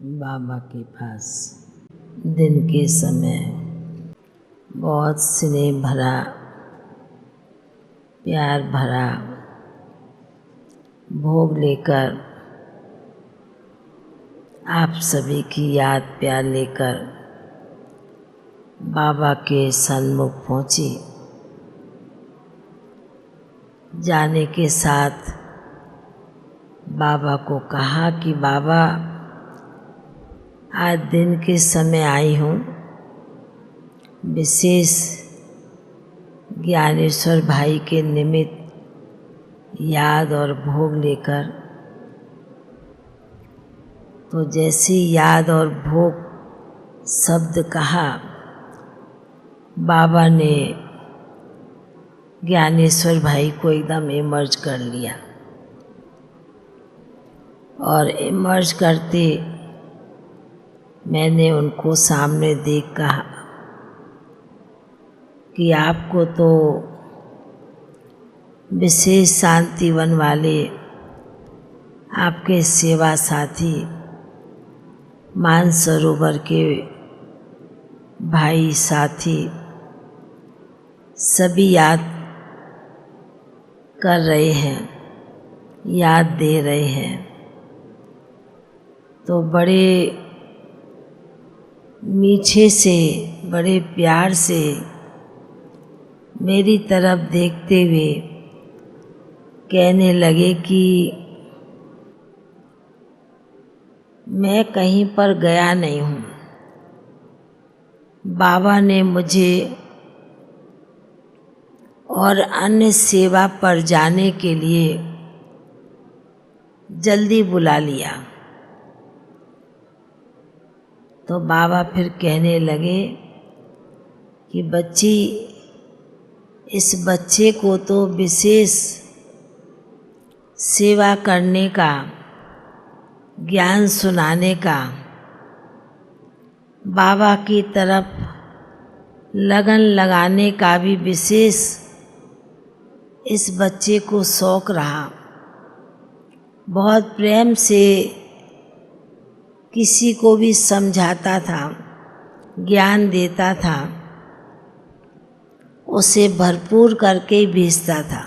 बाबा के पास दिन के समय बहुत स्नेह भरा, प्यार भरा भोग लेकर आप सभी की याद प्यार लेकर बाबा के सन्मुख पहुँची। जाने के साथ बाबा को कहा कि बाबा, आज दिन के समय आई हूँ, विशेष ज्ञानेश्वर भाई के निमित्त याद और भोग लेकर। तो जैसी याद और भोग शब्द कहा, बाबा ने ज्ञानेश्वर भाई को एकदम इमर्ज कर लिया और इमर्ज करते मैंने उनको सामने देख कहा कि आपको तो विशेष शांतिवन वाले आपके सेवा साथी मानसरोवर के भाई साथी सभी याद कर रहे हैं, याद दे रहे हैं। तो बड़े मीठे से, बड़े प्यार से मेरी तरफ देखते हुए कहने लगे कि मैं कहीं पर गया नहीं हूँ। बाबा ने मुझे और अन्य सेवा पर जाने के लिए जल्दी बुला लिया। तो बाबा फिर कहने लगे कि बच्ची, इस बच्चे को तो विशेष सेवा करने का, ज्ञान सुनाने का, बाबा की तरफ लगन लगाने का भी विशेष इस बच्चे को शौक रहा। बहुत प्रेम से किसी को भी समझाता था, ज्ञान देता था, उसे भरपूर करके ही भेजता था।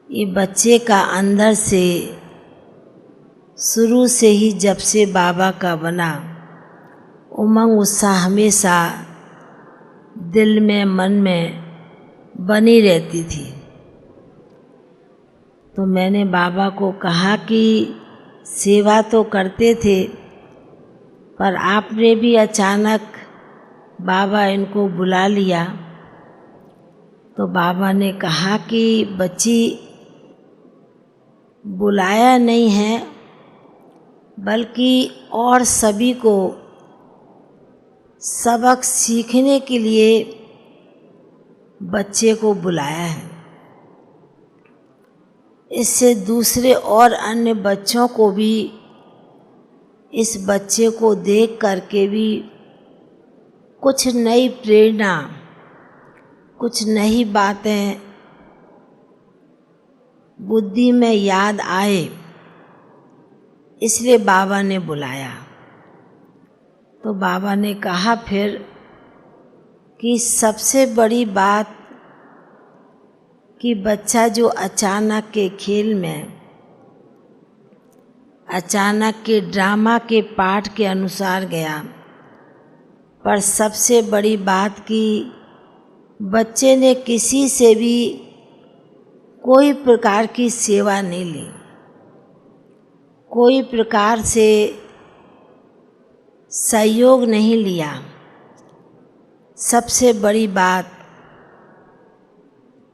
ये बच्चे का अंदर से शुरू से ही, जब से बाबा का बना, उमंग उत्साह हमेशा दिल में, मन में बनी रहती थी। तो मैंने बाबा को कहा कि सेवा तो करते थे, पर आपने भी अचानक बाबा इनको बुला लिया। तो बाबा ने कहा कि बच्ची, बुलाया नहीं है, बल्कि और सभी को सबक सीखने के लिए बच्चे को बुलाया है। इससे दूसरे और अन्य बच्चों को भी इस बच्चे को देख करके भी कुछ नई प्रेरणा, कुछ नई बातें बुद्धि में याद आए, इसलिए बाबा ने बुलाया। तो बाबा ने कहा फिर कि सबसे बड़ी बात कि बच्चा जो अचानक के खेल में, अचानक के ड्रामा के पाठ के अनुसार गया, पर सबसे बड़ी बात कि बच्चे ने किसी से भी कोई प्रकार की सेवा नहीं ली, कोई प्रकार से सहयोग नहीं लिया। सबसे बड़ी बात,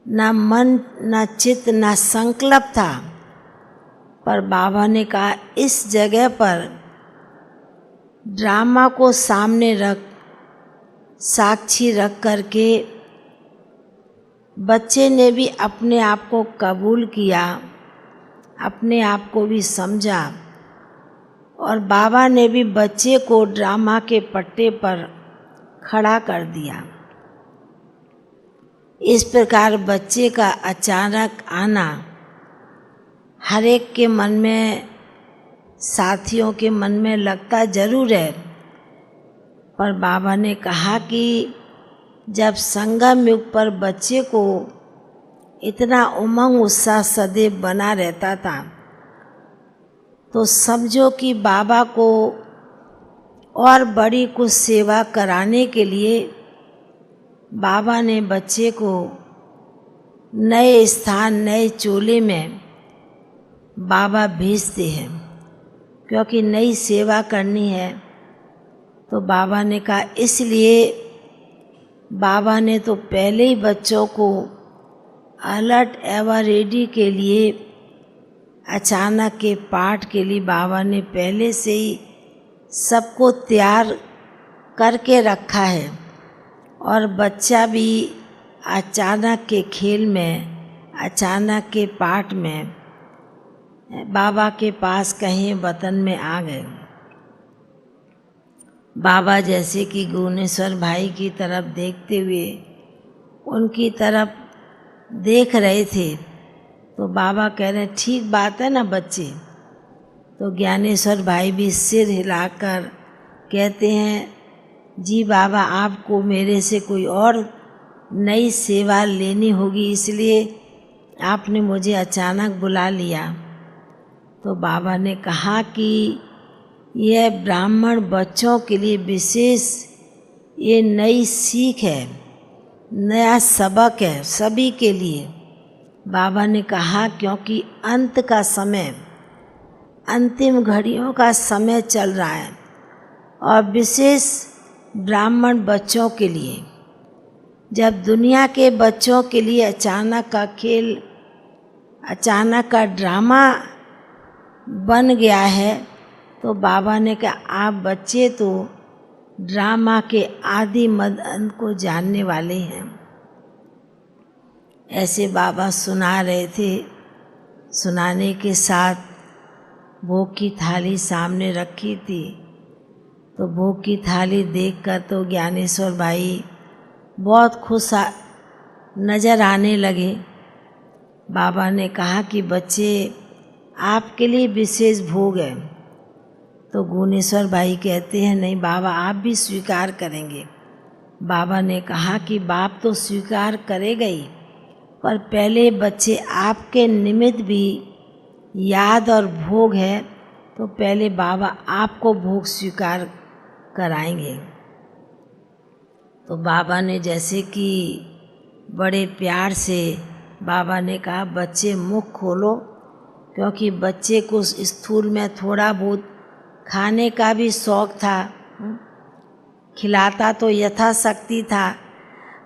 ना मन, ना चित्त, ना संकल्प था, पर बाबा ने कहा इस जगह पर ड्रामा को सामने रख, साक्षी रख करके बच्चे ने भी अपने आप को कबूल किया, अपने आप को भी समझा, और बाबा ने भी बच्चे को ड्रामा के पट्टे पर खड़ा कर दिया। इस प्रकार बच्चे का अचानक आना हर एक के मन में साथियों के मन में लगता ज़रूर है, पर बाबा ने कहा कि जब संगम युग पर बच्चे को इतना उमंग उत्साह सदैव बना रहता था, तो समझो कि बाबा को और बड़ी कुछ सेवा कराने के लिए बाबा ने बच्चे को नए स्थान, नए चोले में बाबा भेजते हैं, क्योंकि नई सेवा करनी है। तो बाबा ने कहा, इसलिए बाबा ने तो पहले ही बच्चों को अलर्ट एवं रेडी के लिए, अचानक के पाठ के लिए बाबा ने पहले से ही सबको तैयार करके रखा है। और बच्चा भी अचानक के खेल में, अचानक के पाठ में बाबा के पास कहीं वतन में आ गए। बाबा जैसे कि गुणेश्वर भाई की तरफ देखते हुए उनकी तरफ देख रहे थे, तो बाबा कह रहे, ठीक बात है ना बच्चे। तो ज्ञानेश्वर भाई भी सिर हिलाकर कहते हैं, जी बाबा, आपको मेरे से कोई और नई सेवा लेनी होगी, इसलिए आपने मुझे अचानक बुला लिया। तो बाबा ने कहा कि यह ब्राह्मण बच्चों के लिए विशेष ये नई सीख है, नया सबक है सभी के लिए। बाबा ने कहा क्योंकि अंत का समय, अंतिम घड़ियों का समय चल रहा है, और विशेष ब्राह्मण बच्चों के लिए। जब दुनिया के बच्चों के लिए अचानक का खेल, अचानक का ड्रामा बन गया है, तो बाबा ने कहा, आप बच्चे तो ड्रामा के आदि मद अंत को जानने वाले हैं। ऐसे बाबा सुना रहे थे। सुनाने के साथ भोग की थाली सामने रखी थी, तो भोग की थाली देखकर तो ज्ञानेश्वर भाई बहुत खुश नज़र आने लगे। बाबा ने कहा कि बच्चे, आपके लिए विशेष भोग है। तो गुणेश्वर भाई कहते हैं, नहीं बाबा, आप भी स्वीकार करेंगे। बाबा ने कहा कि बाप तो स्वीकार करेगा ही, पर पहले बच्चे आपके निमित्त भी याद और भोग है, तो पहले बाबा आपको भोग स्वीकार कराएंगे। तो बाबा ने जैसे कि बड़े प्यार से बाबा ने कहा, बच्चे मुख खोलो, क्योंकि बच्चे को स्थूल में थोड़ा बहुत खाने का भी शौक़ था। खिलाता तो यथाशक्ति था,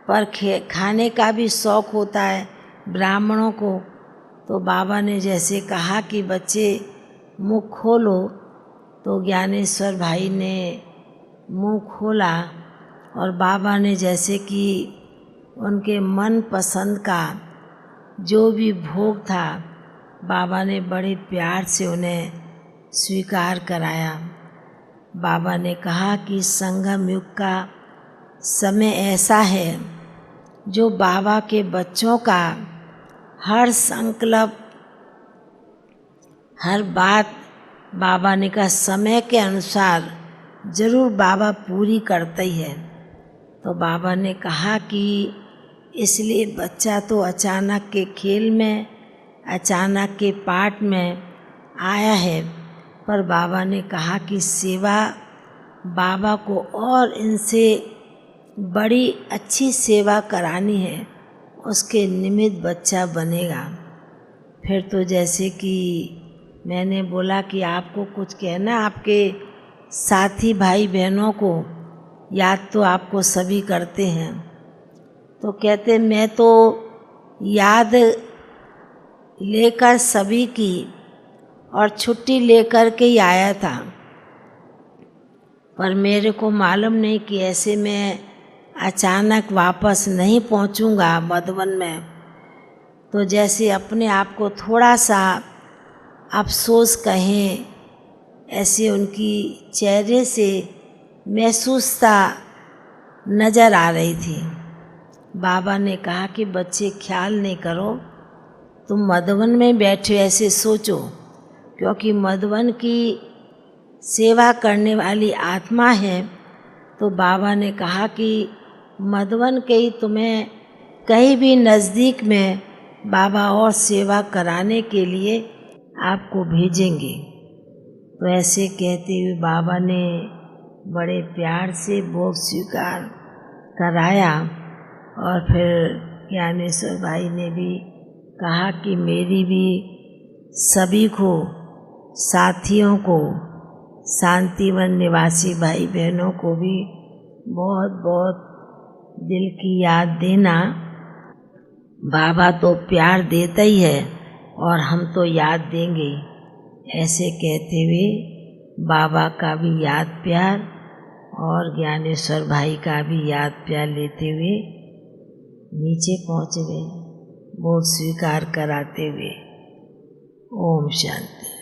पर खाने का भी शौक़ होता है ब्राह्मणों को। तो बाबा ने जैसे कहा कि बच्चे मुँह खोलो, तो ज्ञानेश्वर भाई ने मुँह खोला, और बाबा ने जैसे कि उनके मन पसंद का जो भी भोग था, बाबा ने बड़े प्यार से उन्हें स्वीकार कराया। बाबा ने कहा कि संगम युग का समय ऐसा है जो बाबा के बच्चों का हर संकल्प, हर बात बाबा ने कहा समय के अनुसार ज़रूर बाबा पूरी करते ही है। तो बाबा ने कहा कि इसलिए बच्चा तो अचानक के खेल में, अचानक के पाठ में आया है, पर बाबा ने कहा कि सेवा बाबा को और इनसे बड़ी अच्छी सेवा करानी है, उसके निमित्त बच्चा बनेगा। फिर तो जैसे कि मैंने बोला कि आपको कुछ कहना, आपके साथी भाई बहनों को याद तो आपको सभी करते हैं। तो कहते, मैं तो याद लेकर सभी की और छुट्टी लेकर के ही आया था, पर मेरे को मालूम नहीं कि ऐसे मैं अचानक वापस नहीं पहुंचूंगा मधुबन में। तो जैसे अपने आप को थोड़ा सा अफसोस कहें, ऐसे उनकी चेहरे से महसूसता नज़र आ रही थी। बाबा ने कहा कि बच्चे ख्याल नहीं करो, तुम मधुबन में बैठे ऐसे सोचो, क्योंकि मधुबन की सेवा करने वाली आत्मा है, तो बाबा ने कहा कि मधुबन के ही तुम्हें कहीं भी नज़दीक में बाबा और सेवा कराने के लिए आपको भेजेंगे। तो ऐसे कहते हुए बाबा ने बड़े प्यार से भोग स्वीकार कराया। और फिर ज्ञानेश्वर भाई ने भी कहा कि मेरी भी सभी को, साथियों को, शांतिवन निवासी भाई बहनों को भी बहुत बहुत दिल की याद देना। बाबा तो प्यार देता ही है और हम तो याद देंगे। ऐसे कहते हुए बाबा का भी याद प्यार और ज्ञानेश्वर भाई का भी याद प्यार लेते हुए नीचे पहुँच गए, भोग स्वीकार कराते हुए। ओम शांति।